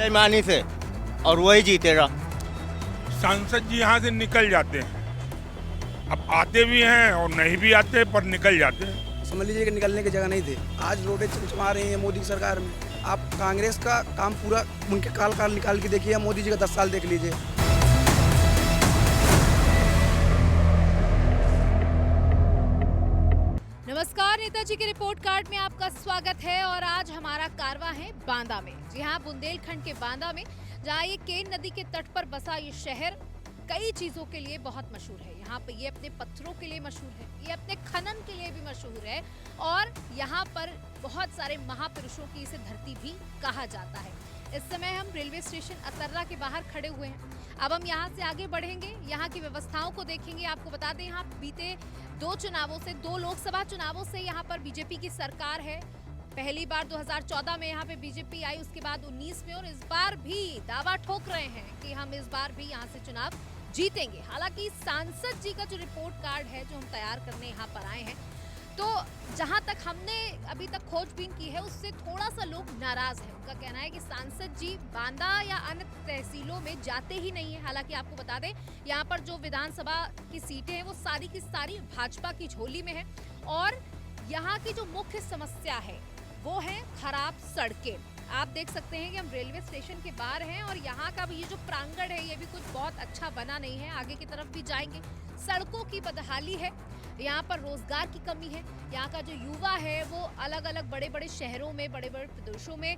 बेईमानी से, और वही जीतेगा। सांसद जी यहाँ से निकल जाते हैं, अब आते भी हैं और नहीं भी आते, पर निकल जाते हैं। समझ लीजिए कि निकलने की जगह नहीं थे। आज रोडें चमचमा रही हैं मोदी की सरकार में। आप कांग्रेस का काम पूरा उनके काल निकाल के देखिए, मोदी जी का 10 साल देख लीजिए। नमस्कार, नेताजी के रिपोर्ट कार्ड में आपका स्वागत है। और आज हमारा कारवां है बांदा में। जी हाँ, बुंदेलखंड के बांदा में, जहाँ ये केन नदी के तट पर बसा ये शहर कई चीजों के लिए बहुत मशहूर है। यहाँ पे ये अपने पत्थरों के लिए मशहूर है, ये अपने खनन के लिए भी मशहूर है, और यहाँ पर बहुत सारे महापुरुषों की इसे धरती भी कहा जाता है। इस समय हम रेलवे स्टेशन अतर्रा के बाहर खड़े हुए हैं। अब हम यहाँ से आगे बढ़ेंगे, यहाँ की व्यवस्थाओं को देखेंगे। आपको बता दें, यहाँ बीते दो लोकसभा चुनावों से यहाँ पर बीजेपी की सरकार है। पहली बार 2014 में यहाँ पे बीजेपी आई, उसके बाद 19 में, और इस बार भी दावा ठोक रहे हैं कि हम इस बार भी यहाँ से चुनाव जीतेंगे। हालांकि सांसद जी का जो रिपोर्ट कार्ड है, जो हम तैयार करने यहाँ पर आए हैं, तो जहां तक हमने अभी तक खोजबीन की है, उससे थोड़ा सा लोग नाराज हैं। उनका कहना है कि सांसद जी बांदा या अन्य तहसीलों में जाते ही नहीं है। हालांकि आपको बता दें, यहाँ पर जो विधानसभा की सीटें हैं वो सारी की सारी भाजपा की झोली में है, और यहाँ की जो मुख्य समस्या है वो है खराब सड़कें। आप देख सकते हैं कि हम रेलवे स्टेशन के बाहर हैं, और यहाँ का भी ये जो प्रांगण है ये भी कुछ बहुत अच्छा बना नहीं है। आगे की तरफ भी जाएंगे, सड़कों की बदहाली है, यहाँ पर रोजगार की कमी है। यहाँ का जो युवा है वो अलग अलग बड़े बड़े शहरों में, बड़े बड़े प्रदेशों में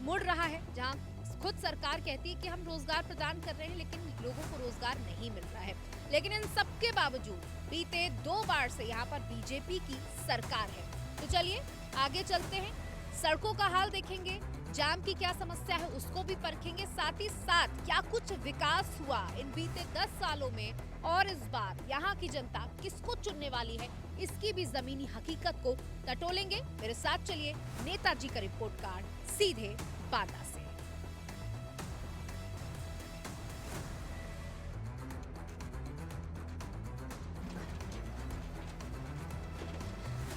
मुड़ रहा है, जहाँ खुद सरकार कहती है कि हम रोजगार प्रदान कर रहे हैं, लेकिन लोगों को रोजगार नहीं मिल रहा है। लेकिन इन सबके बावजूद बीते 2 बार से यहाँ पर बीजेपी की सरकार है। तो चलिए आगे चलते हैं, सड़कों का हाल देखेंगे, जाम की क्या समस्या है उसको भी परखेंगे, साथ ही साथ क्या कुछ विकास हुआ इन बीते 10 सालों में, और इस बार यहाँ की जनता किसको चुनने वाली है, इसकी भी जमीनी हकीकत को टटोलेंगे। मेरे साथ चलिए, नेताजी का रिपोर्ट कार्ड सीधे बांदा से।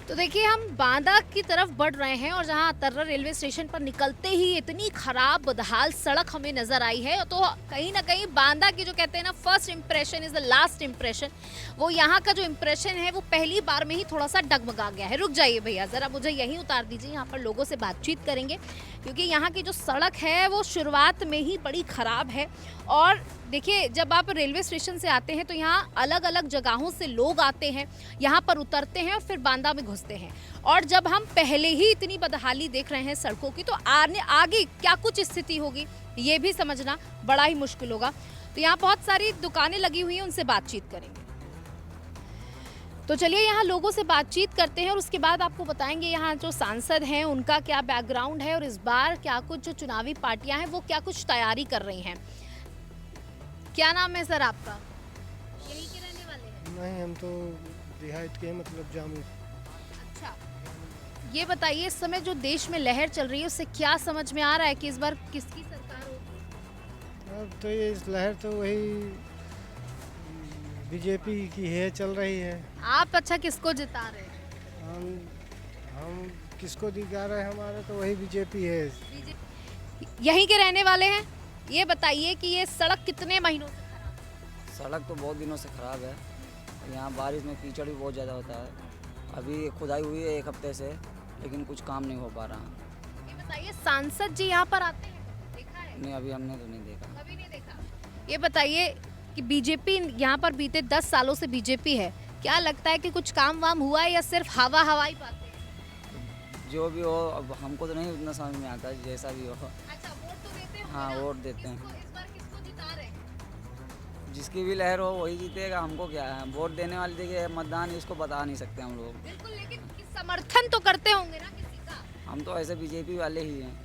तो देखिए, हम बांदा की तरफ बढ़ रहे हैं, और जहां अतर्रा रेलवे स्टेशन पर निकलते ही इतनी खराब बदहाल सड़क हमें नजर आई है। तो कहीं ना कहीं बांदा की जो कहते हैं ना, first impression is the last impression, वो यहाँ का जो इंप्रेशन है वो पहली बार में ही थोड़ा सा डगमगा गया है। रुक जाइए भैया, जरा मुझे यहीं उतार दीजिए, यहाँ पर लोगों से बातचीत करेंगे, क्योंकि यहाँ की जो सड़क है वो शुरुआत में ही बड़ी खराब है। और देखिए, जब आप रेलवे स्टेशन से आते हैं तो यहाँ अलग अलग जगहों से लोग आते हैं, यहाँ पर उतरते हैं और फिर बांदा में घुसते हैं। और जब हम पहले ही इतनी बदहाली देख रहे हैं सड़कों की, तो आगे क्या कुछ स्थिति होगी ये भी समझना बड़ा ही मुश्किल होगा। तो यहाँ बहुत सारी दुकानें लगी हुई हैं, उनसे बातचीत करेंगे। तो चलिए यहाँ लोगों से बातचीत करते हैं, और उसके बाद आपको बताएंगे यहाँ जो सांसद हैं उनका क्या बैकग्राउंड है, और इस बार क्या कुछ जो चुनावी पार्टियां हैं वो क्या कुछ तैयारी कर रही हैं। क्या नाम है सर आपका? यहीं के रहने वाले हैं? नहीं, हम तो देहात के हैं, मतलब जामुन। अच्छा, ये बताइए, इस समय जो देश में लहर चल रही है उससे क्या समझ में आ रहा है कि इस बार किसकी सरकार होगी? अब तो ये लहर तो वही बीजेपी की है, चल रही है। आप अच्छा किसको जिता रहे हैं? हम किसको दिखा रहे हैं, हमारा तो वही बीजेपी है। यहीं के रहने वाले हैं? ये बताइए कि ये सड़क कितने महीनों से खराब है? सड़क तो बहुत दिनों से ख़राब है। यहाँ बारिश में कीचड़ भी बहुत ज़्यादा होता है। अभी खुदाई हुई है 1 हफ्ते से, लेकिन कुछ काम नहीं हो पा रहा। ये बताइए, सांसद जी यहाँ पर आते हैं, देखा है? नहीं, अभी हमने तो नहीं देखा। कभी नहीं देखा। ये बताइए कि बीजेपी यहाँ पर बीते 10 सालों से बीजेपी है, क्या लगता है कि कुछ काम वाम हुआ है या सिर्फ हवा-हवाई बातें हैं? जो भी हो, अब हमको तो नहीं उतना समझ में आता, जैसा भी हो। अच्छा, वोट तो देते होंगे हाँ, ना? वोट देते हैं। इस बार किसको जिता रहे हैं? जिसकी भी लहर हो वही जीतेगा, हमको क्या है। वोट देने वाले, देखिए मतदान इसको बता नहीं सकते हम लोग। बिल्कुल, लेकिन समर्थन तो करते होंगे ना किसी का? हम तो ऐसे बीजेपी वाले ही हैं।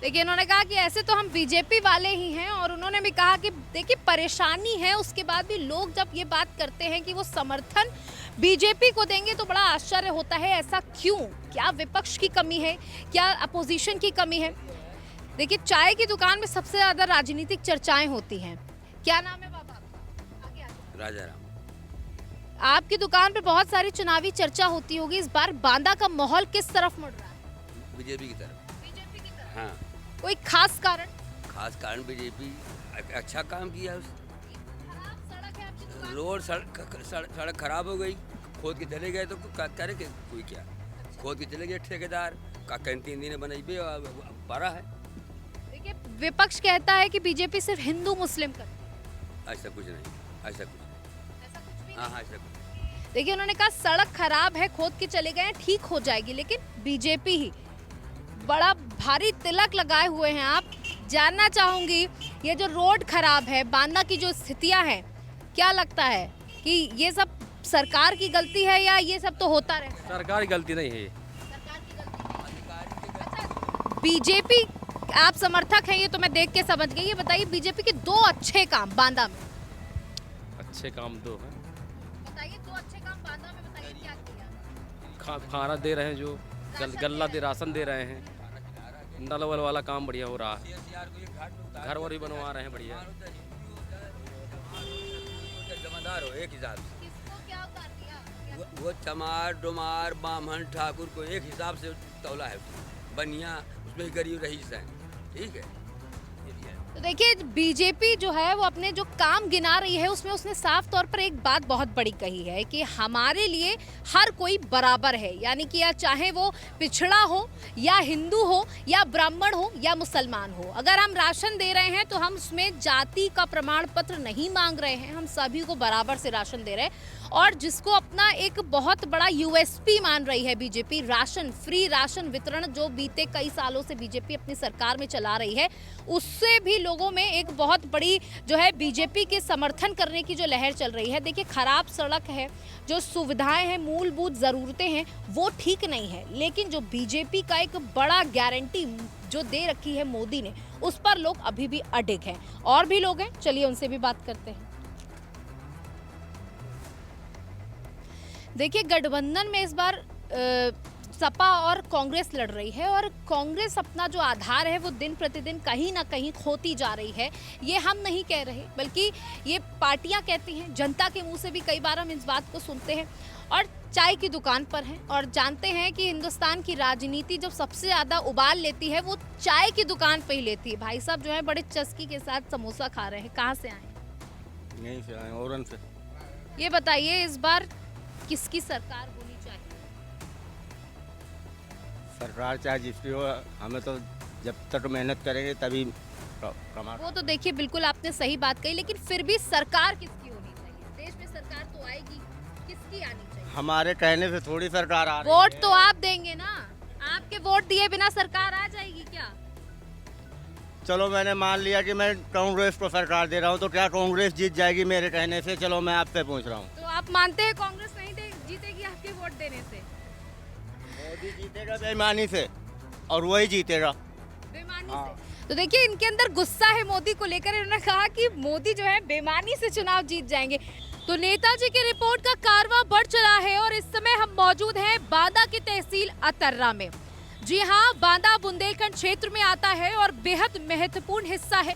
देखिए, इन्होंने कहा कि ऐसे तो हम बीजेपी वाले ही हैं, और उन्होंने भी कहा कि देखिए परेशानी है, उसके बाद भी लोग जब ये बात करते हैं कि वो समर्थन बीजेपी को देंगे तो बड़ा आश्चर्य होता है। ऐसा क्यों? क्या विपक्ष की कमी है, क्या अपोजिशन की कमी है? देखिए, चाय की दुकान में सबसे ज्यादा राजनीतिक चर्चाएं होती हैं। क्या नाम है बाबा? आगे आगे। राजाराम। आपकी दुकान पे बहुत सारी चुनावी चर्चा होती होगी, इस बार बांदा का माहौल किस तरफ मुड़ रहा है? बीजेपी की तरफ। बीजेपी की तरफ। हाँ। कोई खास कारण? खास कारण बीजेपी अच्छा काम किया है खराब सड़क है आपकी दुकान रोड सड़क खराब हो गई, खोद के चले गए तो करे के कोई क्या, खोद के चले गए ठेकेदार का कैंटीन दिन बनाई बड़ा है। देखिए विपक्ष कहता है कि बीजेपी सिर्फ हिंदू मुस्लिम करती है। ऐसा कुछ नहीं, ऐसा कुछ ऐसा कुछ भी हाँ नहीं। हाँ ऐसा कुछ। देखिए उन्होंने कहा सड़क खराब है, खोद के चले गए हैं, ठीक हो जाएगी, लेकिन बीजेपी ही बड़ा भारी तिलक लगाए हुए हैं आप। जानना चाहूंगी ये जो रोड खराब है, बांदा की जो स्थितियां हैं, क्या लगता है कि ये सब सरकार की गलती है या ये सब तो होता रहता है? सरकार की गलती नहीं है। सरकार की गलती नहीं। अच्छा, बीजेपी आप समर्थक हैं, ये तो मैं देख के समझ गई। ये बताइए बीजेपी के 2 अच्छे काम बांदा में। अच्छे काम 2 हैं। बताइए 2 अच्छे काम बांदा में, बताइए क्या किया? खाना दे रहे हैं, जो गल्ला दे राशन दे रहे हैं, नल वल वाला काम बढ़िया हो रहा है, घर वर भी बनवा रहे हैं बढ़िया। जमादार हो एक हिसाब से, किसको क्या उतार दिया? वो चमार डोमार बामन ठाकुर को एक हिसाब से तौला है, बनिया उसमें ही गरीब रईस है, ठीक है। तो देखिए बीजेपी जो है वो अपने जो काम गिना रही है उसमें उसने साफ तौर पर एक बात बहुत बड़ी कही है कि हमारे लिए हर कोई बराबर है, यानी कि या चाहे वो पिछड़ा हो या हिंदू हो या ब्राह्मण हो या मुसलमान हो, अगर हम राशन दे रहे हैं तो हम उसमें जाति का प्रमाण पत्र नहीं मांग रहे हैं, हम सभी को बराबर से राशन दे रहे हैं। और जिसको अपना एक बहुत बड़ा यूएसपी मान रही है बीजेपी, राशन, फ्री राशन वितरण जो बीते कई सालों से बीजेपी अपनी सरकार में चला रही है, उससे भी लोगों में एक बहुत बड़ी जो है बीजेपी के समर्थन करने की जो लहर चल रही है। देखिए खराब सड़क है, जो सुविधाएं हैं, मूलभूत ज़रूरतें हैं, वो ठीक नहीं है, लेकिन जो बीजेपी का एक बड़ा गारंटी जो दे रखी है मोदी ने, उस पर लोग अभी भी अडिग हैं। और भी लोग हैं, चलिए उनसे भी बात करते हैं। देखिए गठबंधन में इस बार सपा और कांग्रेस लड़ रही है और कांग्रेस अपना जो आधार है वो दिन प्रतिदिन कहीं ना कहीं खोती जा रही है। ये हम नहीं कह रहे, बल्कि ये पार्टियां कहती हैं, जनता के मुंह से भी कई बार हम इस बात को सुनते हैं। और चाय की दुकान पर हैं और जानते हैं कि हिंदुस्तान की राजनीति जब सबसे ज़्यादा उबाल लेती है वो चाय की दुकान पे ही लेती है। भाई साहब जो है बड़े चस्की के साथ समोसा खा रहे हैं, कहाँ से आए? यहीं से आए, औरन से। ये बताइए इस बार किसकी सरकार होनी चाहिए? सरकार चाहे जिसकी हो, हमें तो जब तक मेहनत करेंगे तभी कमा। वो तो देखिए बिल्कुल आपने सही बात कही, लेकिन फिर भी सरकार किसकी होनी चाहिए? देश में सरकार तो आएगी, किसकी आनी चाहिए? हमारे कहने से थोड़ी सरकार आ रही वोट है। तो आप देंगे ना, आपके वोट दिए बिना सरकार आ जाएगी क्या? चलो मैंने मान लिया कि मैं कांग्रेस को सरकार दे रहा हूँ, तो क्या कांग्रेस जीत जाएगी मेरे कहने से? चलो मैं आपसे पूछ रहा हूँ। तो आप मानते हैं कांग्रेस नहीं जीतेगी आपके वोट देने से? मोदी जीतेगा बेईमानी से, और वही जीतेगा बेईमानी से। तो देखिए इनके अंदर गुस्सा है मोदी को लेकर, इन्होंने कहा कि मोदी जो है बेईमानी से चुनाव जीत जाएंगे। तो नेताजी की रिपोर्ट का कारवां बढ़ चला है और इस समय हम मौजूद हैं बांदा की तहसील अतर्रा में। जी हाँ, बांदा बुंदेलखंड क्षेत्र में आता है और बेहद महत्वपूर्ण हिस्सा है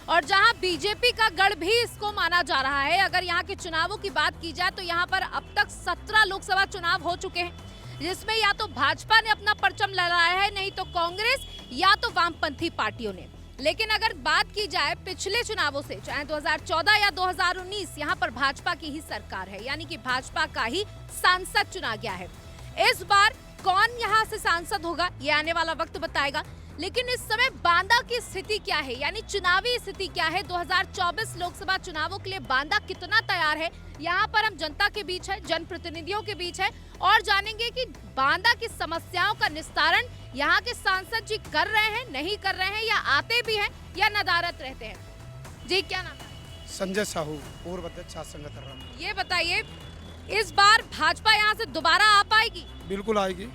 और जहां बीजेपी का गढ़ भी इसको माना जा रहा है। अगर यहाँ के चुनावों की बात की जाए तो यहाँ पर अब तक 17 लोकसभा चुनाव हो चुके हैं, जिसमें या तो भाजपा ने अपना परचम लहराया है, नहीं तो कांग्रेस या तो वामपंथी पार्टियों ने। लेकिन अगर बात की जाए पिछले चुनावों से, चाहे 2014 या 2019, यहाँ पर भाजपा की ही सरकार है, यानी कि भाजपा का ही सांसद चुना गया है। इस बार कौन यहाँ से सांसद होगा ये आने वाला वक्त बताएगा। लेकिन इस समय बांदा की स्थिति क्या है, यानी चुनावी स्थिति क्या है? 2024 लोकसभा चुनावों के लिए बांदा कितना तैयार है? यहाँ पर हम जनता के बीच है, जनप्रतिनिधियों के बीच है और जानेंगे कि बांदा की समस्याओं का निस्तारण यहाँ के सांसद जी कर रहे हैं, नहीं कर रहे हैं, या आते भी हैं या नदारत रहते हैं। जी क्या नाम है? संजय साहू, पूर्व अध्यक्ष संघ अतर्रा। ये बताइए इस बार भाजपा यहाँ से दोबारा आ पाएगी? बिल्कुल आएगी,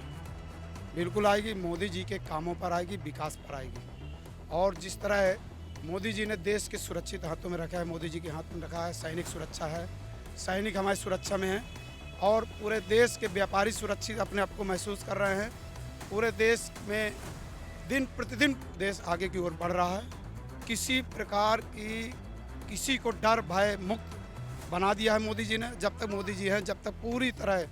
बिल्कुल आएगी। मोदी जी के कामों पर आएगी, विकास पर आएगी। और जिस तरह मोदी जी ने देश के सुरक्षित हाथों में रखा है, मोदी जी के हाथ में रखा है, सैनिक सुरक्षा है, सैनिक हमारी सुरक्षा में है और पूरे देश के व्यापारी सुरक्षित अपने आप को महसूस कर रहे हैं। पूरे देश में दिन प्रतिदिन देश आगे की ओर बढ़ रहा है। किसी प्रकार की किसी को डर भय मुक्त बना दिया है मोदी जी ने। जब तक मोदी जी हैं, जब तक पूरी तरह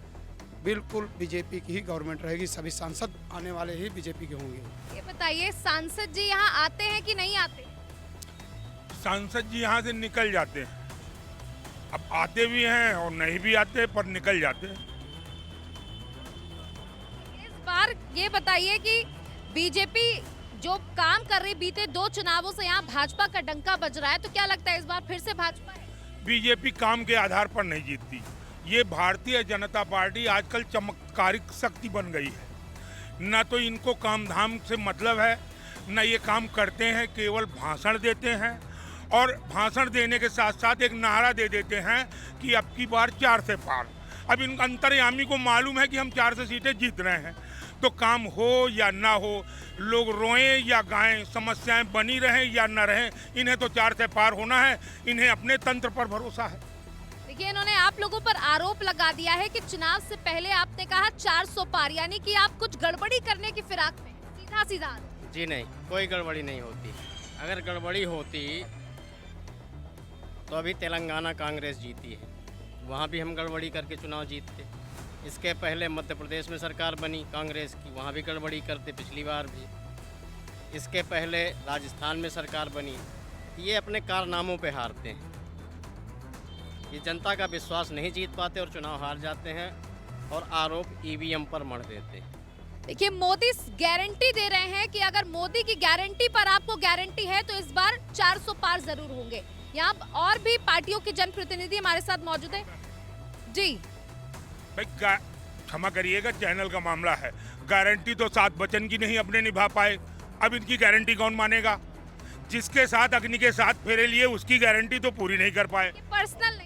बिल्कुल बीजेपी की ही गवर्नमेंट रहेगी। सभी सांसद आने वाले ही बीजेपी के होंगे। ये बताइए सांसद जी यहाँ आते हैं कि नहीं आते? सांसद जी यहाँ से निकल जाते हैं। अब आते भी हैं और नहीं भी आते, पर निकल जाते हैं। इस बार ये बताइए कि बीजेपी जो काम कर रही, बीते 2 चुनावों से यहाँ भाजपा का डंका बज रहा है, तो क्या लगता है इस बार फिर से भाजपा है? बीजेपी काम के आधार पर नहीं जीतती। ये भारतीय जनता पार्टी आजकल चमत्कारिक शक्ति बन गई है। न तो इनको काम धाम से मतलब है, न ये काम करते हैं, केवल भाषण देते हैं। और भाषण देने के साथ साथ एक नारा दे देते हैं कि अब की बार 4 से पार। अब इन अंतर्यामी को मालूम है कि हम 4 से सीटें जीत रहे हैं, तो काम हो या ना हो, लोग रोएं या गाएं, समस्याएं बनी रहें या न रहें, इन्हें तो 4 से पार होना है। इन्हें अपने तंत्र पर भरोसा है। देखिए, इन्होंने आप लोगों पर आरोप लगा दिया है कि चुनाव से पहले आपने कहा 400 पार, यानी कि आप कुछ गड़बड़ी करने की फिराक में। सीधा सीधा। जी नहीं, कोई गड़बड़ी नहीं होती। अगर गड़बड़ी होती तो अभी तेलंगाना कांग्रेस जीती है, वहाँ भी हम गड़बड़ी करके चुनाव जीतते। इसके पहले मध्य प्रदेश में सरकार बनी कांग्रेस की, वहाँ भी गड़बड़ी करते पिछली बार भी। इसके पहले राजस्थान में सरकार बनी। ये अपने कारनामों पे हारते हैं, ये जनता का विश्वास नहीं जीत पाते और चुनाव हार जाते हैं और आरोप ईवीएम पर मढ़ देते हैं। देखिए, मोदी गारंटी दे रहे हैं कि अगर मोदी की गारंटी पर आपको गारंटी है तो इस बार 400 पार जरूर होंगे। यहाँ और भी पार्टियों के जनप्रतिनिधि हमारे साथ मौजूद है। जी भाई क्षमा करिएगा, चैनल का मामला है। गारंटी तो 7 वचन की नहीं अपने निभा पाए, अब इनकी गारंटी कौन मानेगा? जिसके साथ अग्नि के साथ फेरे लिए उसकी गारंटी तो पूरी नहीं कर पाए। पर्सनल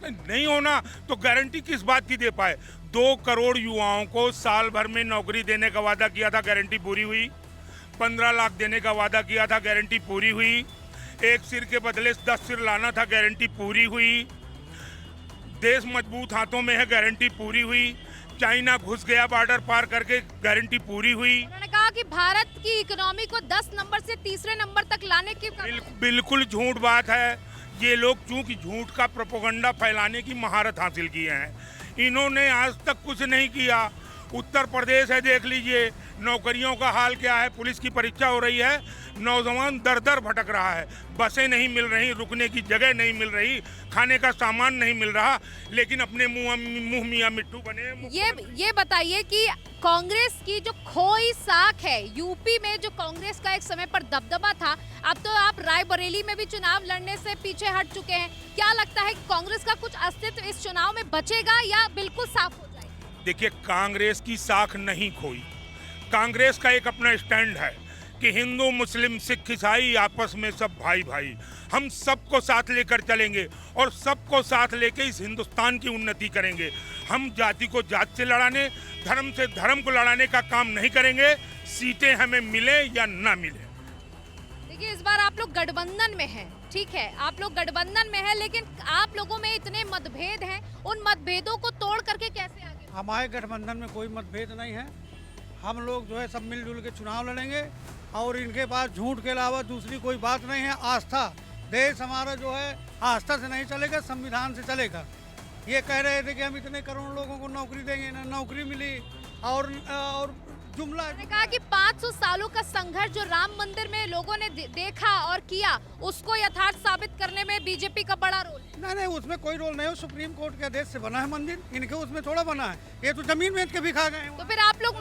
नहीं होना तो गारंटी किस बात की दे पाए? 2 करोड़ युवाओं को साल भर में नौकरी देने का वादा किया था, गारंटी पूरी हुई। 15 लाख देने का वादा किया था, गारंटी पूरी हुई। 1 सिर के बदले 10 सिर लाना था, गारंटी पूरी हुई। देश मजबूत हाथों में है, गारंटी पूरी हुई। चाइना घुस गया बॉर्डर पार करके, गारंटी पूरी हुई। उन्होंने कहा कि भारत की इकोनॉमी को 10 नंबर से तीसरे नंबर तक लाने की बिल्कुल झूठ बात है। ये लोग चूंकि झूठ का प्रोपेगेंडा फैलाने की महारत हासिल किए हैं। इन्होंने आज तक कुछ नहीं किया। उत्तर प्रदेश है, देख लीजिए नौकरियों का हाल क्या है। पुलिस की परीक्षा हो रही है, नौजवान दर दर भटक रहा है। बसें नहीं मिल रही, रुकने की जगह नहीं मिल रही, खाने का सामान नहीं मिल रहा, लेकिन अपने मुंह मियां मिट्टू बने। ये बताइए कि कांग्रेस की जो खोई साख है, यूपी में जो कांग्रेस का एक समय पर दबदबा था, अब तो आप रायबरेली में भी चुनाव लड़ने से पीछे हट चुके हैं। क्या लगता है कि कांग्रेस का कुछ अस्तित्व इस चुनाव में बचेगा या बिल्कुल साफ हो जाएगा? देखिए, कांग्रेस की साख नहीं खोई। कांग्रेस का एक अपना स्टैंड है कि हिंदू मुस्लिम सिख ईसाई आपस में सब भाई भाई, हम सबको साथ लेकर चलेंगे और सबको साथ लेके इस हिंदुस्तान की उन्नति करेंगे। हम जाति को जात से लड़ाने, धर्म से धर्म को लड़ाने का काम नहीं करेंगे, सीटें हमें मिले या ना मिले। देखिए, इस बार आप लोग गठबंधन में हैं, ठीक है, आप लोग गठबंधन में हैं, लेकिन आप लोगों में इतने मतभेद हैं, उन मतभेदों को तोड़ करके कैसे आगे? हमारे गठबंधन में कोई मतभेद नहीं है। हम लोग जो है सब मिलजुल के चुनाव लड़ेंगे और इनके पास झूठ के अलावा दूसरी कोई बात नहीं है। आस्था, देश हमारा जो है आस्था से नहीं चलेगा, संविधान से चलेगा। ये कह रहे थे कि हम इतने करोड़ लोगों को नौकरी देंगे, ना नौकरी मिली। और जुमला मैंने कहा कि 500 सालों का संघर्ष जो राम मंदिर में लोगों ने देखा और किया, उसको यथार्थ साबित करने में बीजेपी का बड़ा रोल है। नहीं, उसमें कोई रोल नहीं है। सुप्रीम कोर्ट के आदेश से बना है मंदिर, इनके उसमें थोड़ा बना है। ये तो जमीन बेच के भी खा गए। तो फिर आप लोग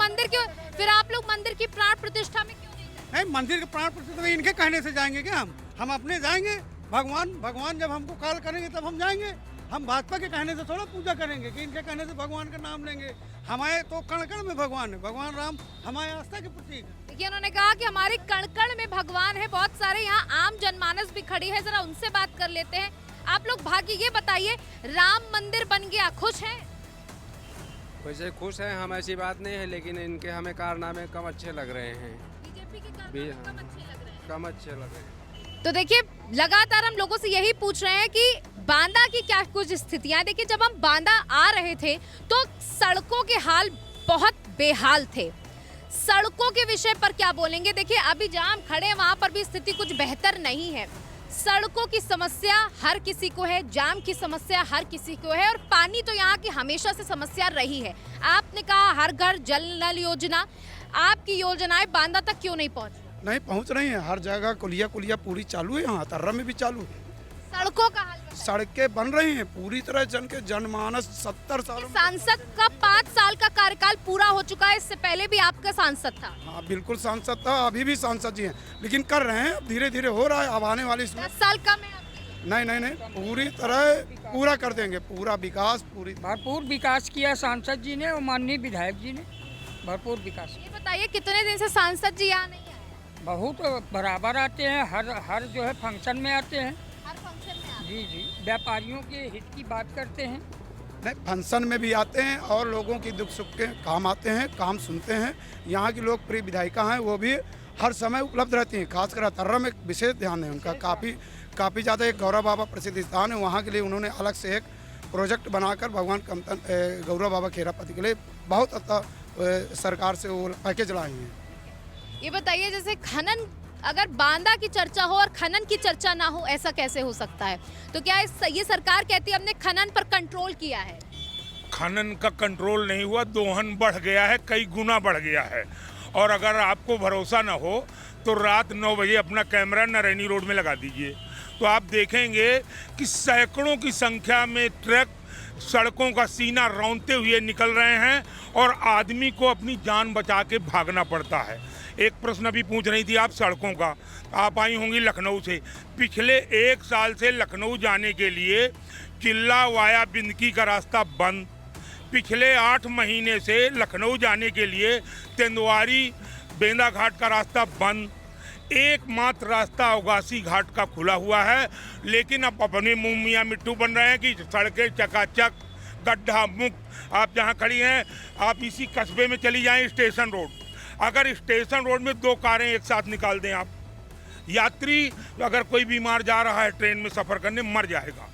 मंदिर की प्राण प्रतिष्ठा में क्यों नहीं? मंदिर के प्राण प्रतिष्ठा इनके कहने से जाएंगे क्या? हम अपने जाएंगे। भगवान जब हमको कॉल करेंगे तब हम जाएंगे। हम भाजपा के कहने से थोड़ा पूजा करेंगे कि इनके कहने से भगवान का नाम लेंगे। हमारे तो कण कण में भगवान है, भगवान राम हमारे आस्था के प्रतीक है। देखिए, उन्होंने कहा कि हमारे कण कण में भगवान है। बहुत सारे यहाँ आम जनमानस भी खड़ी है, जरा उनसे बात कर लेते हैं। आप लोग भाग्य, ये बताइए, राम मंदिर बन गया, खुश हैं? वैसे खुश हैं हम, ऐसी बात नहीं है, लेकिन इनके हमें कारनामे कम अच्छे लग रहे हैं। बीजेपी के कारनामे कम अच्छे लग रहे हैं। कम अच्छे लग रहे हैं। तो देखिए, लगातार हम लोगों से यही पूछ रहे हैं कि बांदा की क्या कुछ स्थितियां। देखिए, जब हम बांदा आ रहे थे तो सड़कों के हाल बहुत बेहाल थे। सड़कों के विषय पर क्या बोलेंगे? देखिए, अभी जहां हम खड़े हैं वहां पर भी स्थिति कुछ बेहतर नहीं है। सड़कों की समस्या हर किसी को है, जाम की समस्या हर किसी को है, और पानी तो यहाँ की हमेशा से समस्या रही है। आपने कहा हर घर जल नल योजना, आपकी योजनाएं बांदा तक क्यों नहीं पहुंची? नहीं पहुंच रही हैं, हर जगह कुलिया कुलिया पूरी चालू है, यहाँ तर्रा में भी चालू है। सड़कों का हाल बताइए। सड़कें बन रही हैं पूरी तरह, जनमानस 70 सालों में। सांसद का 5 साल का कार्यकाल पूरा हो चुका है, इससे पहले भी आपका सांसद था। हाँ बिल्कुल सांसद था, अभी भी सांसद जी हैं, लेकिन कर रहे हैं, धीरे धीरे हो रहा है। अब आने वाली 10 साल कम है आपके। नहीं, पूरी तरह पूरा कर देंगे, पूरा विकास पूरी। भरपूर विकास किया सांसद जी ने और माननीय विधायक जी ने, भरपूर विकास। ये बताइए कितने दिन से सांसद जी यहाँ नहीं आए? बहुत बराबर आते हैं, हर जो है फंक्शन में आते हैं। हर फंक्शन में आते जी, व्यापारियों के हित की बात करते हैं। नहीं, फंक्शन में भी आते हैं और लोगों की दुख सुख के काम आते हैं, काम सुनते हैं। यहाँ की लोकप्रिय विधायिका हैं, वो भी हर समय उपलब्ध रहती हैं। खासकर तर्रा में विशेष ध्यान है उनका, काफ़ी ज़्यादा। एक गौरव बाबा प्रसिद्ध स्थान है, वहाँ के लिए उन्होंने अलग से एक प्रोजेक्ट बनाकर भगवान गौरव बाबा खेरापति के लिए बहुत अच्छा सरकार से वो पैकेज लाए हैं। ये बताइए जैसे खनन, अगर बांदा की चर्चा हो और खनन की चर्चा ना हो, ऐसा कैसे हो सकता है? तो क्या ये सरकार कहती है हमने खनन पर कंट्रोल किया है? खनन का कंट्रोल नहीं हुआ, दोहन बढ़ गया है, कई गुना बढ़ गया है। और अगर आपको भरोसा ना हो तो रात 9 बजे अपना कैमरा नरैनी रोड में लगा दीजिए, तो आप देखेंगे कि सैकड़ों की संख्या में ट्रक सड़कों का सीना रौंदते हुए निकल रहे हैं और आदमी को अपनी जान बचा के भागना पड़ता है। एक प्रश्न अभी पूछ रही थी आप सड़कों का, आप आई होंगी लखनऊ से। पिछले 1 साल से लखनऊ जाने के लिए चिल्ला वाया बिंदकी का रास्ता बंद। पिछले 8 महीने से लखनऊ जाने के लिए तेंदुआरी बेंदा घाट का रास्ता बंद। एकमात्र रास्ता उगासी घाट का खुला हुआ है, लेकिन अब अपने मुंह मियाँ मिट्टू बन रहे हैं कि सड़कें चकाचक, गड्ढा मुक्त। आप जहाँ खड़ी हैं, आप इसी कस्बे में चली जाएं स्टेशन रोड, अगर स्टेशन रोड में 2 कारें एक साथ निकाल दें आप, यात्री अगर कोई बीमार जा रहा है ट्रेन में सफ़र करने मर जाएगा,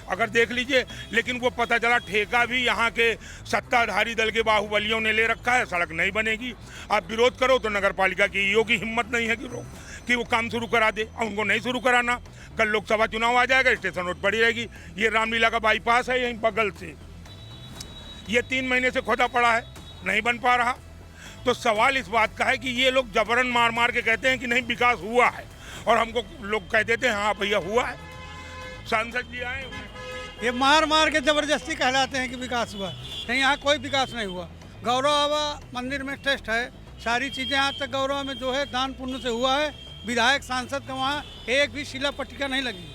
अगर देख लीजिए। लेकिन वो पता चला ठेका भी यहाँ के सत्ताधारी दल के बाहुबलियों ने ले रखा है, सड़क नहीं बनेगी। आप विरोध करो तो नगर पालिका की ईओ की हिम्मत नहीं है कि वो काम शुरू करा दे, और उनको नहीं शुरू कराना। कल लोकसभा चुनाव आ जाएगा, स्टेशन रोड पड़ी रहेगी। ये रामलीला का बाईपास है यहीं बगल से, ये 3 महीने से खोदा पड़ा है, नहीं बन पा रहा। तो सवाल इस बात का है कि ये लोग जबरन मार के कहते हैं कि नहीं विकास हुआ है, और हमको लोग कह देते हैं हाँ भैया हुआ है। सांसद जी आए, ये मार के जबरदस्ती कहलाते हैं कि विकास हुआ, नहीं, यहाँ कोई विकास नहीं हुआ। गौरव बाबा मंदिर में टेस्ट है, सारी चीज़ें आज तक गौरव में जो है दान पुण्य से हुआ है। विधायक सांसद का वहाँ एक भी शिला पट्टिका नहीं लगी।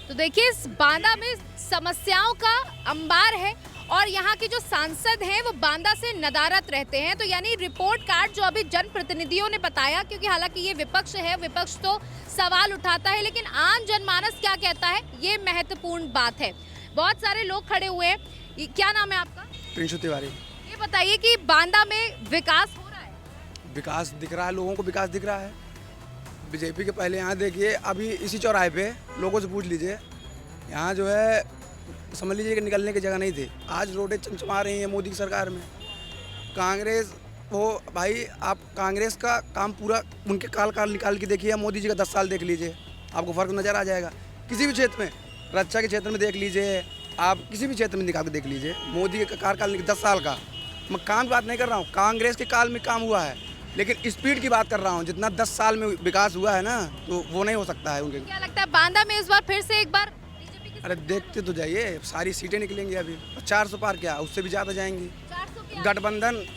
तो देखिए इस बांदा में समस्याओं का अंबार है और यहाँ के जो सांसद हैं वो बांदा से नदारत रहते हैं। तो यानी रिपोर्ट कार्ड जो अभी जनप्रतिनिधियों ने बताया, क्योंकि हालांकि ये विपक्ष है, विपक्ष तो सवाल उठाता है, लेकिन आम जनमानस क्या कहता है ये महत्वपूर्ण बात है। बहुत सारे लोग खड़े हुए हैं। क्या नाम है आपका? प्रिंशु तिवारी। ये बताइए कि बांदा में विकास हो रहा है? विकास दिख रहा है, लोगों को विकास दिख रहा है। बीजेपी के पहले यहाँ देखिए, अभी इसी चौराहे पे लोगों से पूछ लीजिए, यहाँ जो है समझ लीजिए कि निकलने की जगह नहीं थी। आज रोडें चमचमा रही हैं मोदी की सरकार में। कांग्रेस वो भाई, आप कांग्रेस का काम पूरा उनके काल निकाल के देखिए, मोदी जी का 10 साल देख लीजिए, आपको फ़र्क नज़र आ जाएगा। किसी भी क्षेत्र में, रक्षा के क्षेत्र में देख लीजिए, आप किसी भी क्षेत्र में निकाल के देख लीजिए, मोदी के कार्यकाल 10 साल का। मैं काम की बात नहीं कर रहा हूँ, कांग्रेस के काल में काम हुआ है, लेकिन स्पीड की बात कर रहा हूँ। जितना 10 साल में विकास हुआ है ना, तो वो नहीं हो सकता है उनके। क्या लगता है बांदा में इस बार फिर से एक बार बीजेपी की? अरे देखते तो जाइए, सारी सीटें निकलेंगी अभी। 400 पार क्या, उससे भी ज़्यादा जाएंगी। 400 के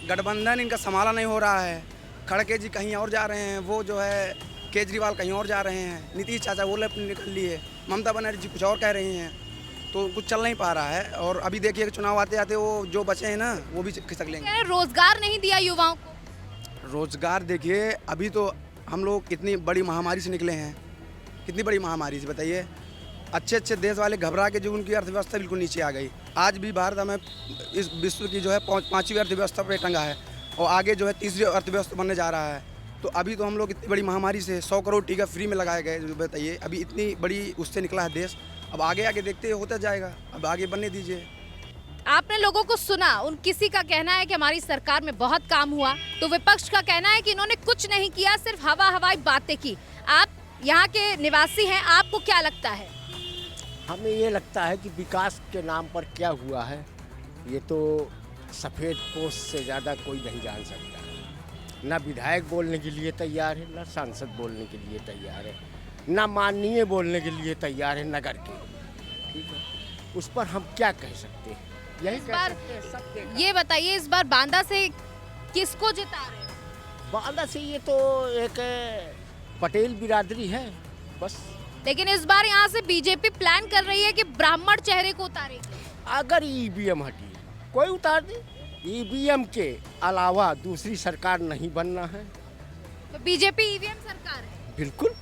गठबंधन इनका संभाला नहीं हो रहा है। खड़गे जी कहीं और जा रहे हैं, वो जो है केजरीवाल कहीं और जा रहे हैं, नीतीश चाचा वो निकल लिए, ममता बनर्जी कुछ और कह रही हैं, तो कुछ चल नहीं पा रहा है। और अभी देखिए कि चुनाव आते आते वो जो बचे हैं ना, वो भी खिसक लेंगे। रोजगार नहीं दिया युवाओं को? रोजगार देखिए, अभी तो हम लोग इतनी बड़ी महामारी से निकले हैं, कितनी बड़ी महामारी से बताइए। अच्छे देश वाले घबरा के जो उनकी अर्थव्यवस्था बिल्कुल नीचे आ गई। आज भी भारत हमें इस विश्व की जो है 5वीं अर्थव्यवस्था पर टंगा है, और आगे जो है 3री अर्थव्यवस्था बनने जा रहा है। तो अभी तो हम लोग इतनी बड़ी महामारी से 100 करोड़ टीका फ्री में लगाए गए, बताइए। अभी इतनी बड़ी उससे निकला है देश, अब आगे देखते होता जाएगा, अब आगे बनने दीजिए। आपने लोगों को सुना, उन किसी का कहना है कि हमारी सरकार में बहुत काम हुआ, तो विपक्ष का कहना है कि इन्होंने कुछ नहीं किया, सिर्फ हवाई बातें की। आप यहाँ के निवासी हैं, आपको क्या लगता है? हमें ये लगता है कि विकास के नाम पर क्या हुआ है ये तो सफ़ेद पोश से ज़्यादा कोई नहीं जान सकता। ना विधायक बोलने के लिए तैयार है, ना सांसद बोलने के लिए तैयार है, ना माननीय बोलने के लिए तैयार है नगर के। ठीक है, उस पर हम क्या कह सकते हैं? यही इस कह बार सकते हैं, सब देखा। ये बताइए, इस बार बांदा से किसको जिता रहे हैं? बांदा से ये तो एक पटेल बिरादरी है बस। लेकिन इस बार यहाँ से बीजेपी प्लान कर रही है कि ब्राह्मण चेहरे को उतारेगी। अगर ईवीएम हटी, कोई उतार दे, ईवीएम के अलावा दूसरी सरकार नहीं बनना है। तो बीजेपी ईवीएम सरकार है। बिल्कुल।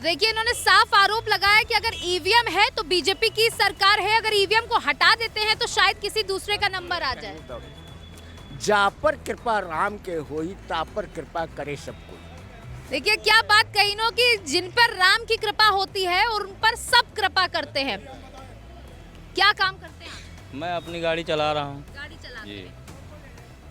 देखिए, इन्होंने साफ आरोप लगाया कि अगर ईवीएम है तो बीजेपी की सरकार है, अगर ईवीएम को हटा देते हैं तो शायद किसी दूसरे का नंबर आ जाए। जा पर कृपा राम के होई, ता पर कृपा करे सबको। देखिए क्या बात कही नो कि जिन पर राम की कृपा होती है और उन पर सब कृपा करते हैं। क्या काम करते हैं आप? मैं अपनी गाड़ी चला रहा हूँ। गाड़ी चलाते हैं।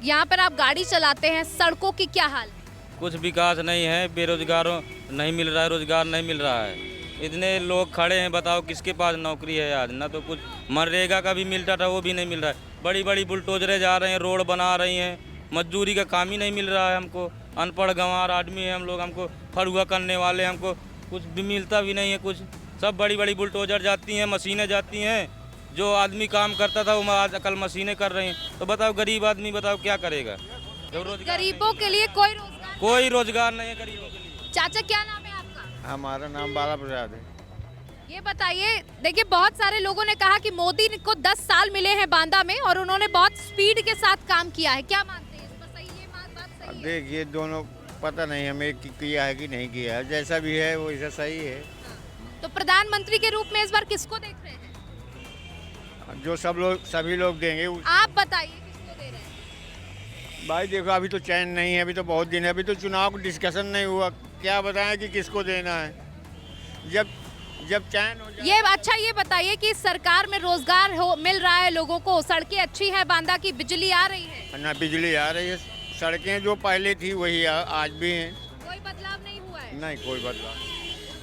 यहाँ पर आप गाड़ी चलाते हैं, सड़कों की क्या हाल है? कुछ विकास नहीं है, बेरोजगारों नहीं मिल रहा है, रोजगार नहीं मिल रहा है। इतने लोग खड़े हैं, बताओ किसके पास नौकरी है आज? ना तो कुछ मनरेगा का भी मिलता था, वो भी नहीं मिल रहा है। बड़ी बड़ी बुलडोजरें जा रहे हैं, रोड बना रही हैं, मजदूरी का काम ही नहीं मिल रहा है हमको। अनपढ़ गंवार आदमी है हम लोग, हमको फरुआ करने वाले, हमको कुछ भी मिलता भी नहीं है कुछ। सब बड़ी बड़ी बुलडोजर जाती हैं, मशीनें जाती हैं, जो आदमी काम करता था वो आज कल मशीनें कर रही हैं। तो बताओ गरीब आदमी बताओ क्या करेगा? गरीबों के लिए कोई रोजगार नहीं है गरीबों के लिए। चाचा क्या नाम है आपका? हमारा नाम बाला प्रसाद है। ये बताइए, देखिए बहुत सारे लोगों ने कहा कि मोदी को 10 साल मिले हैं बांदा में और उन्होंने बहुत स्पीड के साथ काम किया है। क्या मानते हैं इस पर? सही है बात? सही है? देखिए दोनों पता नहीं हमें किया है कि नहीं किया है, जैसा भी है वो ऐसा सही है। तो प्रधानमंत्री के रूप में इस बार किसको देख रहे हैं? जो सभी लोग देंगे। आप बताइए किसको दे रहे हैं? भाई देखो अभी तो चैन नहीं है, अभी तो बहुत दिन है, अभी तो चुनाव का डिस्कशन नहीं हुआ, क्या बताएं कि किसको देना है। जब चैन हो जाए। ये अच्छा ये बताइए कि सरकार में रोजगार मिल रहा है लोगों को, सड़कें अच्छी हैं, बांदा की बिजली आ रही है? ना बिजली आ रही है, सड़कें जो पहले थी वही आज भी हैं। कोई बदलाव नहीं हुआ है? नहीं कोई बदलाव।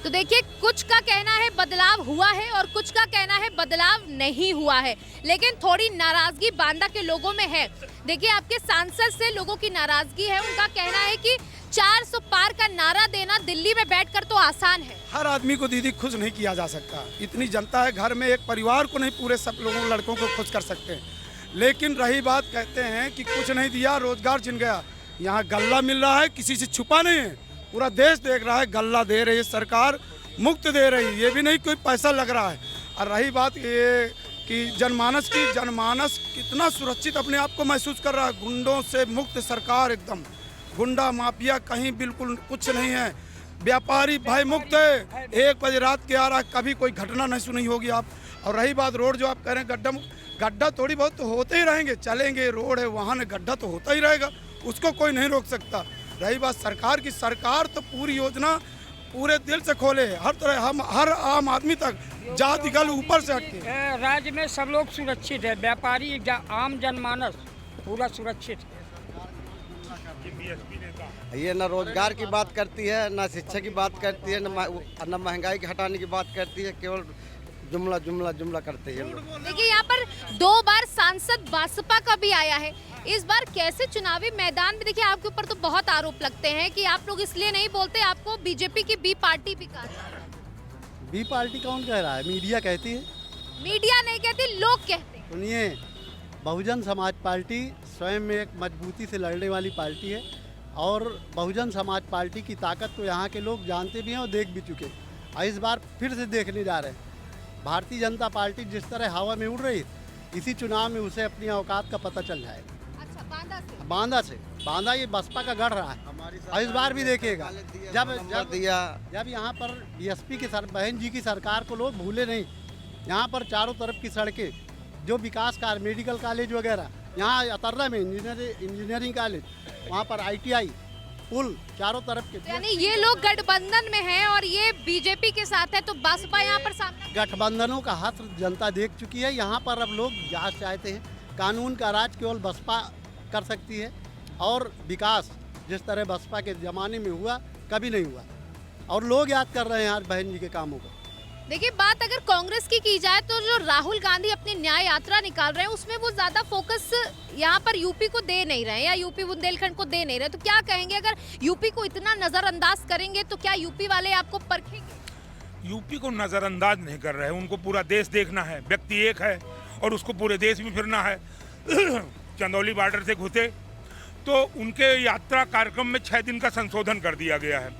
तो देखिए, कुछ का कहना है बदलाव हुआ है और कुछ का कहना है बदलाव नहीं हुआ है, लेकिन थोड़ी नाराजगी बांदा के लोगों में है। देखिए आपके सांसद से लोगों की नाराजगी है, उनका कहना है कि 400 पार का नारा देना दिल्ली में बैठकर तो आसान है। हर आदमी को दीदी खुश नहीं किया जा सकता, इतनी जनता है घर में, एक परिवार को नहीं पूरे सब लोगों लड़कों को खुश कर सकते हैं। लेकिन रही बात, कहते हैं कि कुछ नहीं दिया रोजगार छिन गया। यहाँ गल्ला मिल रहा है, किसी से छुपा नहीं है, पूरा देश देख रहा है, गल्ला दे रही है सरकार, मुफ्त दे रही है, ये भी नहीं कोई पैसा लग रहा है। और रही बात ये कि जनमानस कितना सुरक्षित अपने आप को महसूस कर रहा है, गुंडों से मुक्त सरकार, एकदम गुंडा माफिया कहीं बिल्कुल कुछ नहीं है, व्यापारी भय मुक्त है। 1 बजे रात के आ रहा है, कभी कोई घटना नहीं सुनी होगी आप। और रही बात रोड जो आप कह रहे हैं, गड्ढा थोड़ी बहुत तो होते ही रहेंगे, चलेंगे, रोड है वाहन है, गड्ढा तो होता ही रहेगा, उसको कोई नहीं रोक सकता। रही बात सरकार की, सरकार तो पूरी योजना पूरे दिल से खोले, हर तरह हम हर आम आदमी तक, जाति गल ऊपर से हटके। राज्य में सब लोग सुरक्षित है, व्यापारी आम जनमानस पूरा सुरक्षित है। ये न रोजगार की बात करती है, न शिक्षा की बात करती है, न महंगाई के हटाने की बात करती है, केवल जुमला करते हैं लोग। देखिए यहाँ पर 2 बार सांसद बासपा का भी आया है, इस बार कैसे चुनावी मैदान में? देखिए आपके ऊपर तो बहुत आरोप लगते हैं कि आप लोग इसलिए नहीं बोलते, आपको बीजेपी की बी पार्टी भी कहा जाता है। बी पार्टी कौन कह रहा है? मीडिया कहती है। मीडिया नहीं कहती, लोग कहते हैं। सुनिए, बहुजन समाज पार्टी स्वयं में एक मजबूती से लड़ने वाली पार्टी है और बहुजन समाज पार्टी की ताकत तो यहाँ के लोग जानते भी हैं और देख भी चुके हैं, और इस बार फिर से देखने जा रहे हैं। भारतीय जनता पार्टी जिस तरह हवा में उड़ रही, इसी चुनाव में उसे अपनी औकात का पता चल जाएगा। अच्छा, बांदा ये बसपा का गढ़ रहा है और इस बार भी देखिएगा, जब यहाँ पर बीएसपी की बहन जी की सरकार को लोग भूले नहीं। यहाँ पर चारों तरफ की सड़कें, जो विकास कार्य, मेडिकल कॉलेज वगैरह, यहाँ अतर्रा में इंजीनियरिंग कॉलेज, वहाँ पर ITI, पुल, चारों तरफ के। यानी ये लोग गठबंधन में हैं और ये बीजेपी के साथ है, तो बसपा यहाँ पर सामने। गठबंधनों का हाथ जनता देख चुकी है। यहाँ पर अब लोग जांच चाहते हैं, कानून का राज केवल बसपा कर सकती है और विकास जिस तरह बसपा के ज़माने में हुआ कभी नहीं हुआ, और लोग याद कर रहे हैं आज बहन जी के कामों को। देखिए, बात अगर कांग्रेस की जाए तो जो राहुल गांधी अपनी न्याय यात्रा निकाल रहे हैं उसमें वो ज्यादा फोकस यहाँ पर यूपी को दे नहीं रहे या यूपी बुंदेलखंड को दे नहीं रहे। तो क्या कहेंगे, अगर यूपी को इतना नजरअंदाज करेंगे तो क्या यूपी वाले आपको परखेंगे? यूपी को नजरअंदाज नहीं कर रहे हैं, उनको पूरा देश देखना है। व्यक्ति एक है और उसको पूरे देश में फिरना है। चंदौली बॉर्डर से घुसे तो उनके यात्रा कार्यक्रम में 6 दिन का संशोधन कर दिया गया है,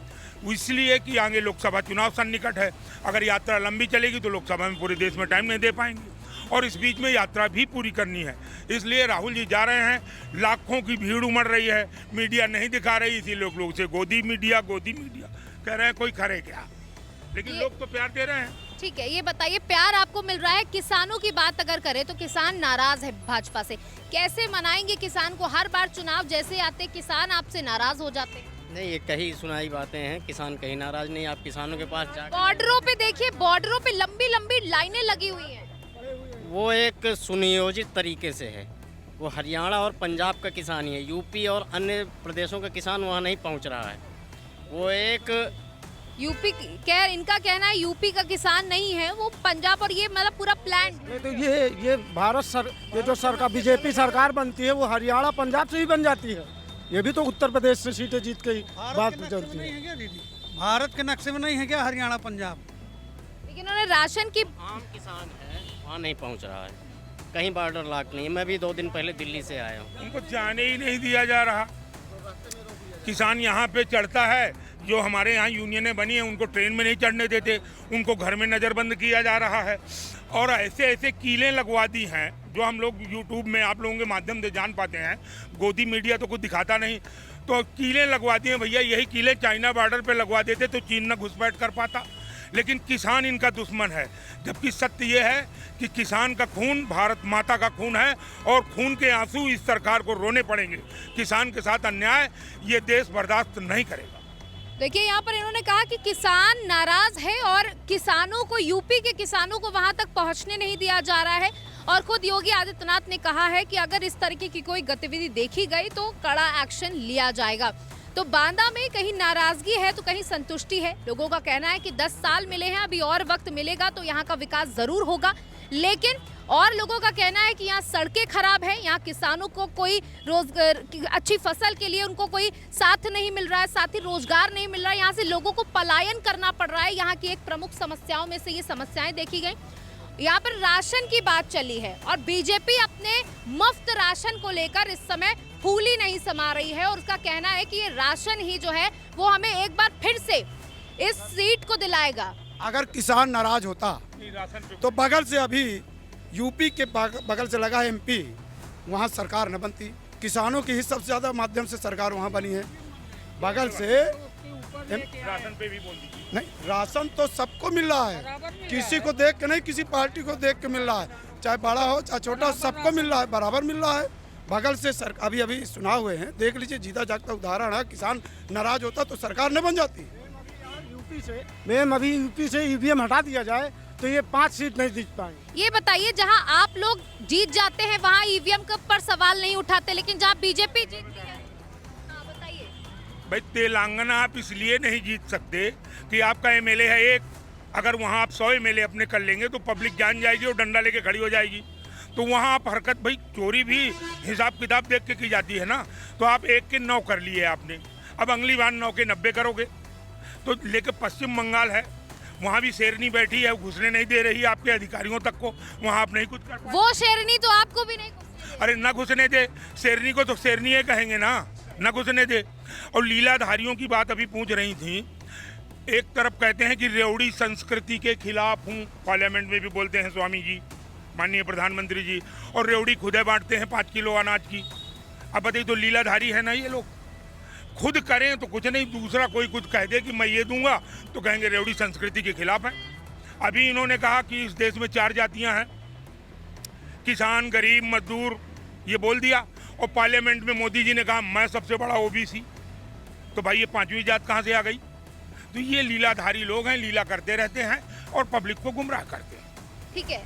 इसलिए कि आगे लोकसभा चुनाव सन्निकट है। अगर यात्रा लंबी चलेगी तो लोकसभा में पूरे देश में टाइम नहीं दे पाएंगे और इस बीच में यात्रा भी पूरी करनी है। इसलिए राहुल जी जा रहे हैं, लाखों की भीड़ उमड़ रही है, मीडिया नहीं दिखा रही, इसी लोग से गोदी मीडिया कह रहे हैं, कोई करे क्या, लेकिन लोग तो प्यार दे रहे हैं। ठीक है, ये बताइए, प्यार आपको मिल रहा है। किसानों की बात अगर करें तो किसान नाराज है भाजपा से, कैसे मनाएंगे किसान को? हर बार चुनाव जैसे आते किसान आपसे नाराज हो जाते हैं। नहीं, ये कहीं सुनाई बातें हैं, किसान कहीं नाराज नहीं। आप किसानों के पास जाकर बॉर्डरों पे देखिए, बॉर्डरों पे लंबी लंबी लाइनें लगी हुई हैं। वो एक सुनियोजित तरीके से है। वो हरियाणा और पंजाब का किसान ही है, यूपी और अन्य प्रदेशों का किसान वहाँ नहीं पहुँच रहा है। वो एक यूपी इनका कहना है यूपी का किसान नहीं है, वो पंजाब और ये मतलब पूरा प्लान। तो ये ये जो सरकार बीजेपी सरकार बनती है वो हरियाणा पंजाब से ही बन जाती है। ये भी तो उत्तर प्रदेश से सीटें जीत के बात चलती है। भारत के नक्शे में नहीं है क्या हरियाणा पंजाब? लेकिन उन्होंने राशन की आम किसान है वहाँ नहीं पहुँच रहा है, कहीं बॉर्डर लॉक नहीं है। मैं भी 2 दिन पहले दिल्ली से आया हूँ, उनको जाने ही नहीं दिया जा रहा। किसान यहाँ पे चढ़ता है, जो हमारे यहाँ यूनियनें बनी हैं उनको ट्रेन में नहीं चढ़ने देते, उनको घर में नज़रबंद किया जा रहा है और ऐसे ऐसे कीलें लगवा दी हैं जो हम लोग यूट्यूब में आप लोगों के माध्यम से जान पाते हैं। गोदी मीडिया तो कुछ दिखाता नहीं, तो कीलें लगवा दी हैं। भैया यही कीलें चाइना बॉर्डर पे लगवा देते तो चीन न घुसपैठ कर पाता, लेकिन किसान इनका दुश्मन है। जबकि सत्य ये है कि किसान का खून भारत माता का खून है और खून के आंसू इस सरकार को रोने पड़ेंगे। किसान के साथ अन्याय ये देश बर्दाश्त नहीं करेगा। देखिए, यहाँ पर इन्होंने कहा कि किसान नाराज है और किसानों को, यूपी के किसानों को वहां तक पहुंचने नहीं दिया जा रहा है। और खुद योगी आदित्यनाथ ने कहा है कि अगर इस तरीके की कोई गतिविधि देखी गई तो कड़ा एक्शन लिया जाएगा। तो बांदा में कहीं नाराजगी है तो कहीं संतुष्टि है। लोगों का कहना है कि 10 साल मिले हैं, अभी और वक्त मिलेगा तो यहाँ का विकास जरूर होगा। लेकिन और लोगों का कहना है कि यहाँ सड़कें खराब हैं, यहाँ किसानों को कोई रोजगार, अच्छी फसल के लिए उनको कोई साथ नहीं मिल रहा है, साथ ही रोजगार नहीं मिल रहा है। यहाँ से लोगों को पलायन करना पड़ रहा है। यहाँ की एक प्रमुख समस्याओं में से ये समस्याएं देखी गई। यहाँ पर राशन की बात चली है और बीजेपी अपने मुफ्त राशन को लेकर इस समय फूली नहीं समा रही है और उसका कहना है कि ये राशन ही जो है वो हमें एक बार फिर से इस सीट को दिलाएगा। अगर किसान नाराज होता तो बगल से अभी यूपी के बगल से लगा एमपी, वहाँ सरकार न बनती। किसानों की ही सबसे ज़्यादा माध्यम से सरकार वहाँ बनी है। बगल से राशन पे भी बोल दीजिए। नहीं, राशन तो सबको मिल रहा है, किसी को देख के नहीं, किसी पार्टी को देख के मिल रहा है, चाहे बड़ा हो चाहे छोटा हो, सबको मिल रहा है, बराबर मिल रहा है। बगल से सरकार अभी चुनाव हुए हैं, देख लीजिए, जीता जागता उदाहरण है। किसान नाराज होता तो सरकार न बन जाती। यूपी से मैम अभी यूपी से ईवीएम हटा दिया जाए तो ये 5 सीट नहीं जीत पाएंगे। ये बताइए, जहां आप लोग जीत जाते हैं वहां ईवीएम के ऊपर सवाल नहीं उठाते, लेकिन जहां बीजेपी जीतती है, हाँ बताइए। भाई तेलंगाना आप इसलिए नहीं जीत सकते कि आपका एमएलए है एक, अगर वहाँ आप 100 एमएलए अपने कर लेंगे तो पब्लिक जान जाएगी और डंडा लेके खड़ी हो जाएगी। तो वहाँ आप हरकत, भाई चोरी भी हिसाब किताब देख के की जाती है ना। तो आप 1 के 9 कर लिए आपने, अब अगली बार 9 के 90 करोगे। तो लेके पश्चिम बंगाल है, वहाँ भी शेरनी बैठी है, घुसने नहीं दे रही आपके अधिकारियों तक को, वहाँ आप नहीं कुछ कर पाए। वो शेरनी तो आपको भी नहीं अरे ना घुसने दे शेरनी को, तो शेरनी है कहेंगे ना, ना घुसने दे। और लीलाधारियों की बात अभी पूछ रही थी। एक तरफ कहते हैं कि रेवड़ी संस्कृति के खिलाफ हूँ, पार्लियामेंट में भी बोलते हैं स्वामी जी, माननीय प्रधानमंत्री जी, और रेवड़ी खुदे बांटते हैं 5 किलो अनाज की। अब बताइए, तो लीलाधारी है ना ये लोग। खुद करें तो कुछ नहीं, दूसरा कोई कुछ कह दे कि मैं ये दूंगा तो कहेंगे रेवड़ी संस्कृति के खिलाफ है। अभी इन्होंने कहा कि इस देश में 4 जातियां हैं, किसान, गरीब, मजदूर, ये बोल दिया। और पार्लियामेंट में मोदी जी ने कहा मैं सबसे बड़ा ओबीसी। तो भाई ये 5वीं जात कहाँ से आ गई? तो ये लीलाधारी लोग हैं, लीला करते रहते हैं और पब्लिक को गुमराह करते हैं। ठीक है।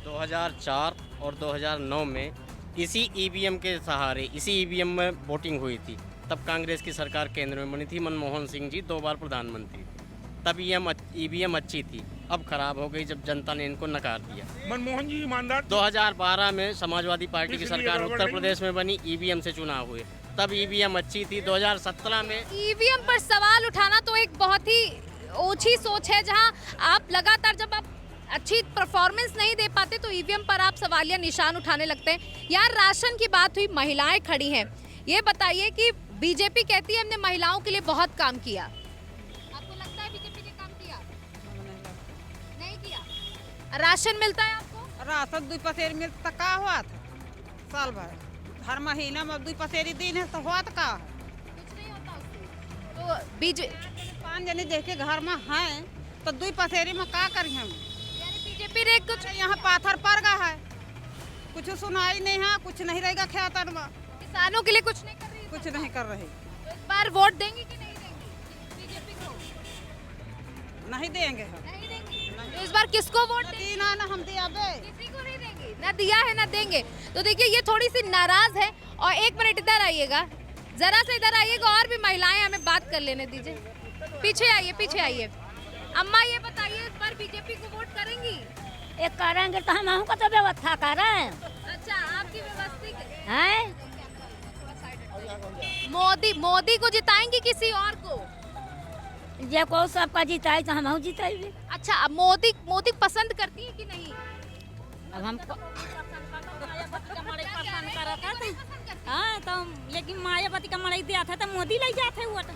2004 और 2009 में इसी ईवीएम के सहारे, इसी ईवीएम में वोटिंग हुई थी। तब कांग्रेस की सरकार केंद्र में बनी थी, मनमोहन सिंह जी 2 बार प्रधानमंत्री थे। तब ईवीएम अच्छी थी, अब खराब हो गई जब जनता ने इनको नकार दिया। मनमोहन जी ईमानदार 2012 में समाजवादी पार्टी की इसलिए सरकार गड़बड़ उत्तर नहीं। प्रदेश में बनी, ईवीएम से चुनाव हुए, तब ईवीएम अच्छी थी। 2017 में ईवीएम पर सवाल उठाना तो एक बहुत ही ओछी सोच है, जहां आप लगातार जब आप अच्छी परफॉर्मेंस नहीं दे पाते तो ईवीएम पर आप सवालिया निशान उठाने लगते हैं। यार राशन की बात हुई, महिलाएं खड़ी हैं, ये बताइए कि बीजेपी कहती है हमने महिलाओं के लिए बहुत काम किया, आपको लगता है बीजेपी ने काम किया? नहीं किया। राशन मिलता है आपको? राशन 2 पसेरी मिलता का हुआ था साल भर, हर महीना में 2 पसेरी दिन है तो हुआ का कुछ नहीं होता उससे। तो बीजेपी 5 जने देख के घर में हैं तो 2 पसेरी में का करी हम? बीजेपी ने कुछ यहाँ पाथर पड़ गया है, कुछ सुनाई नहीं है, कुछ नहीं रहेगा खेतन में। किसानों के लिए कुछ नहीं कर रही, कुछ नहीं कर रही। तो इस बार वोट देंगे कि नहीं देंगे बीजेपी को? नहीं देंगे हम। नहीं देंगे। तो इस बार किसको वोट देंगे? ना हम दिया बे, किसी को नहीं देंगे, ना दिया है ना देंगे। तो देखिए ये थोड़ी सी नाराज है। और एक मिनट इधर आइएगा, जरा से इधर आइएगा, और भी महिलाएं हमें बात कर लेने दीजिए। पीछे आइए, पीछे आइए। अम्मा ये बताइए इस बार बीजेपी को वोट करेंगी? एक करेंगे तो हम को तो व्यवस्था कर रहे हैं। अच्छा, आपकी व्यवस्था हैं? मोदी को जिताएंगी किसी और को? जे को सबका जिताई तो हम जिताएंगे। अच्छा, अब मोदी पसंद करती है कि नहीं? अब हमको हाँ तो लेकिन मायावती का मड़ई दिया था तो मोदी ले जाते वोट।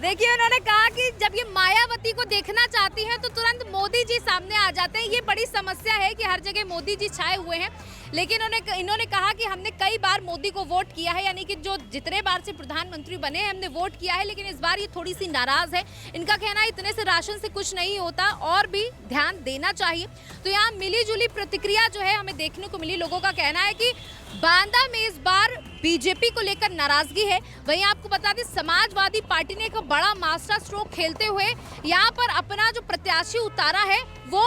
देखिए उन्होंने कहा कि जब ये मायावती को देखना चाहती हैं तो तुरंत मोदी जी सामने आ जाते हैं। ये बड़ी समस्या है कि हर जगह मोदी जी छाए हुए हैं, लेकिन इन्होंने कहा कि हमने कई बार मोदी को वोट किया है, यानी कि जो जितने बार से प्रधानमंत्री बने हैं हमने वोट किया है, लेकिन इस बार ये थोड़ी सी नाराज है। इनका कहना है इतने से राशन से कुछ नहीं होता और भी ध्यान देना चाहिए। तो यहाँ मिली जुली प्रतिक्रिया जो है हमें देखने को मिली। लोगों का कहना है कि बांदा में इस बार बीजेपी को लेकर नाराजगी है। वहीं आपको बता दें समाजवादी पार्टी ने एक बड़ा मास्टर स्ट्रोक खेलते हुए यहाँ पर अपना जो प्रत्याशी उतारा है वो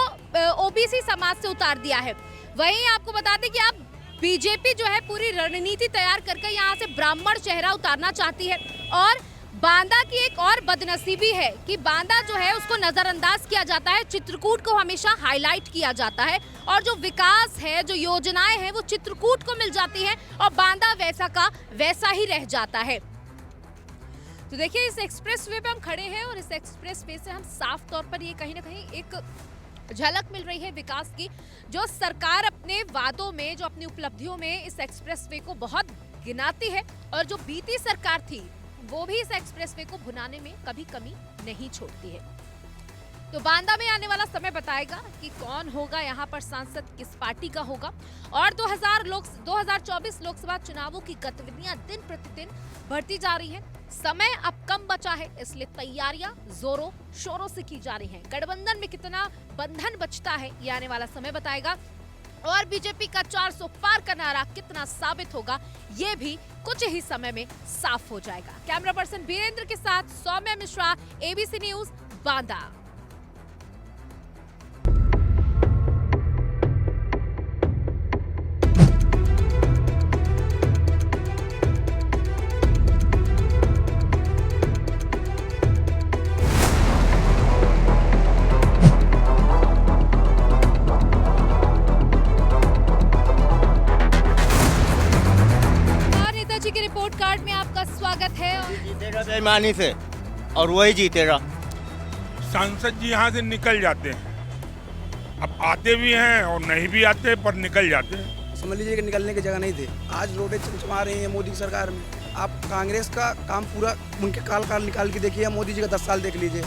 ओबीसी समाज से उतार दिया है। वहीं आपको बता दें कि आप बीजेपी जो है पूरी रणनीति तैयार करके यहाँ से ब्राह्मण चेहरा उतारना चाहती है। और बांदा की एक और बदनसीबी है कि बांदा जो है उसको नजरअंदाज किया जाता है, चित्रकूट को हमेशा हाईलाइट किया जाता है और जो विकास है, जो योजनाएं हैं वो चित्रकूट को मिल जाती हैं और बांदा वैसा का वैसा ही रह जाता है। तो देखिए इस एक्सप्रेस वे पे हम खड़े हैं और इस एक्सप्रेस वे से हम साफ तौर पर ये कहीं ना कहीं एक झलक मिल रही है विकास की। जो सरकार अपने वादों में, जो अपनी उपलब्धियों में इस एक्सप्रेस वे को बहुत गिनाती है और जो बीती सरकार थी वो भी इस एक्सप्रेसवे को भुनाने में कभी कमी नहीं छोड़ती है। तो बांदा में आने वाला समय बताएगा कि कौन होगा यहाँ पर सांसद, किस पार्टी का होगा। और 2024 लोकसभा चुनावों की गतिविधियां दिन प्रतिदिन बढ़ती जा रही हैं। समय अब कम बचा है, इसलिए तैयारियां जोरों शोरों से की जा रही हैं। गठबंधन में कितना बंधन बचता है ये आने वाला समय बताएगा और बीजेपी का 400 पार का नारा कितना साबित होगा ये भी कुछ ही समय में साफ हो जाएगा। कैमरा पर्सन वीरेंद्र के साथ सौम्या मिश्रा, एबीसी न्यूज, बांदा। के रिपोर्ट कार्ड में आपका स्वागत है। जीतेगा बेईमानी से और वही जीतेगा। सांसद जी यहाँ से निकल जाते हैं, अब आते भी हैं और नहीं भी आते पर निकल जाते हैं। समझ लीजिए कि निकलने की जगह नहीं थे। आज रोडें चमचमा रही हैं मोदी की सरकार में। आप कांग्रेस का काम पूरा उनके काल निकाल के देखिए, मोदी जी का 10 साल देख लीजिए।